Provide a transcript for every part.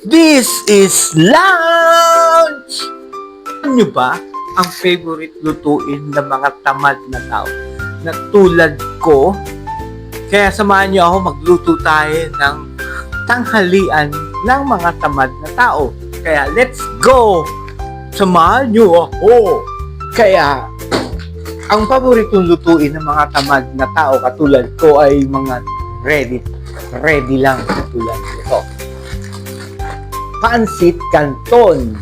This is lunch! Alam nyo ba ang favorite lutuin ng mga tamad na tao na tulad ko? Kaya samahan nyo ako, magluto tayo ng tanghalian ng mga tamad na tao. Kaya let's go! Samahan nyo ako! Kaya ang paboritong lutuin ng mga tamad na tao katulad ko ay mga ready lang katulad nito. Pansit Canton.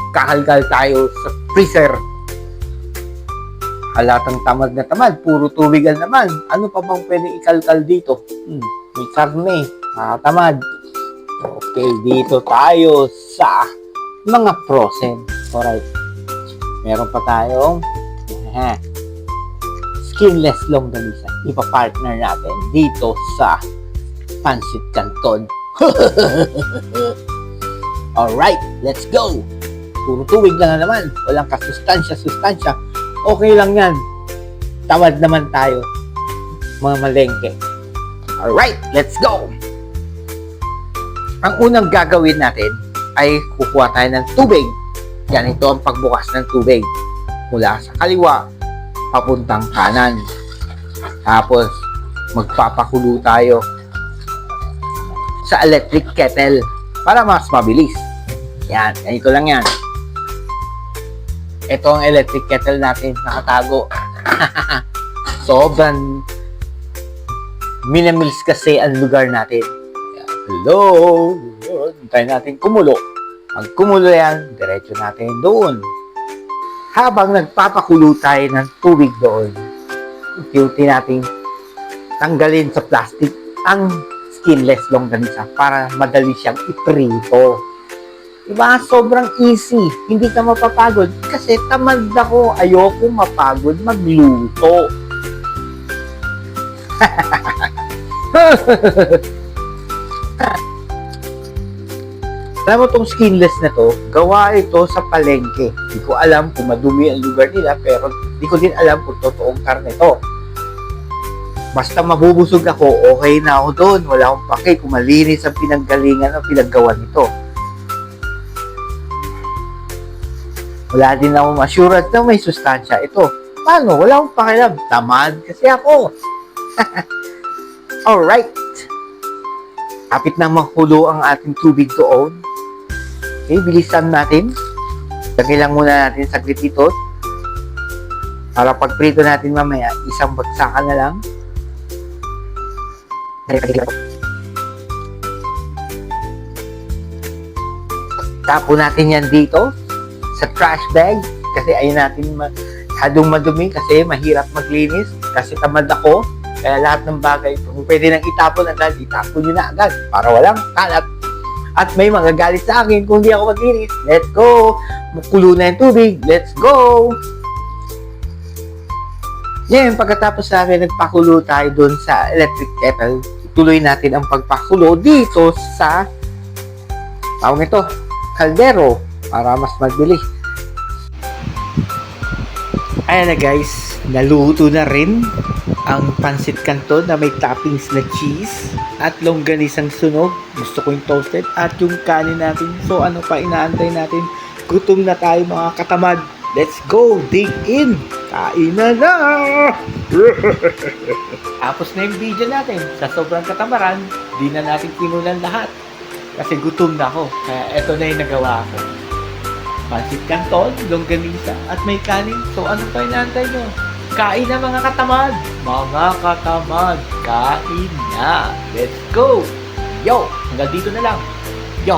Kakalkal tayo sa freezer. Halatang tamad na tamad, puro tubig naman. Ano pa bang pwede ikalkal dito? May karne, tamad. Okay, dito tayo sa mga frozen. Alright. Meron pa tayong skinless longganisa. Ipa-partner natin dito sa Pansit Canton. Alright, let's go! Puro tubig lang naman. Walang kasustansya. Okay lang yan. Tawad naman tayo. Mga malengke. Alright, let's go! Ang unang gagawin natin ay kukuha tayo ng tubig. Yan, ito ang pagbukas ng tubig. Mula sa kaliwa, papuntang kanan. Tapos, magpapakulo tayo sa electric kettle para mas mabilis. Yan, ganito lang yan. Ito ang electric kettle natin, nakatago. Sobrang minamils kasi ang lugar natin. Hello! Hintayin natin kumulo. Pag kumulo yan, diretso natin doon. Habang nagpapakulo tayo ng tubig doon, unti-unti natin tanggalin sa plastic ang skinless longganisa para madali siyang iprito. Diba? Sobrang easy. Hindi ka mapapagod kasi tamad ako. Ayoko mapagod magluto. Alam mo itong skinless na to, gawa ito sa palengke. Hindi ko alam kung madumi ang lugar nila, pero hindi ko din alam kung totoong karne to. Basta mabubusog ako, okay na ako doon. Wala akong pake kung malinis ang pinanggalingan o pinaggawa nito. Wala din ako assurance na may sustansya ito. Paano? Wala akong pakialam. Tamad kasi ako. Alright. Kapit na makulo ang ating tubig doon. Okay, bilisan natin. Lagay lang muna natin saglit ito. Para pagprito natin mamaya, isang bagsakan na lang. Tapo natin yan dito sa trash bag kasi ayun natin masyadong madumi kasi mahirap maglinis kasi tamad ako. Kaya lahat ng bagay, kung pwede nang itapon agad, itapon nyo na agad para walang kalat. At may mga galit sa akin kung di ako maglinis. Let's go! Makulo na yung tubig. Let's go! Ngayon, pagkatapos natin nagpakulo tayo dun sa electric kettle, tuloy natin ang pagpakulo dito sa tawag ito, kaldero para mas mabilis. Ayan na guys, naluto na rin ang Pansit Canton na may toppings na cheese at longganisang sunog. Gusto ko yung toasted at yung kanin natin. So ano pa inaantay natin? Gutom na tayo mga katamad. Let's go! Dig in! Kain na na! Tapos na yung video natin. Sa sobrang katamaran, di na natin pinulan lahat. Kasi gutom na ako. Kaya eto na yung nagawa ko. Pansit Canton, longganisa at may kanin. So ano pa inaantay nyo? Kain na mga katamad! Mga katamad, kain na! Let's go! Yo! Hanggang dito na lang. Yo!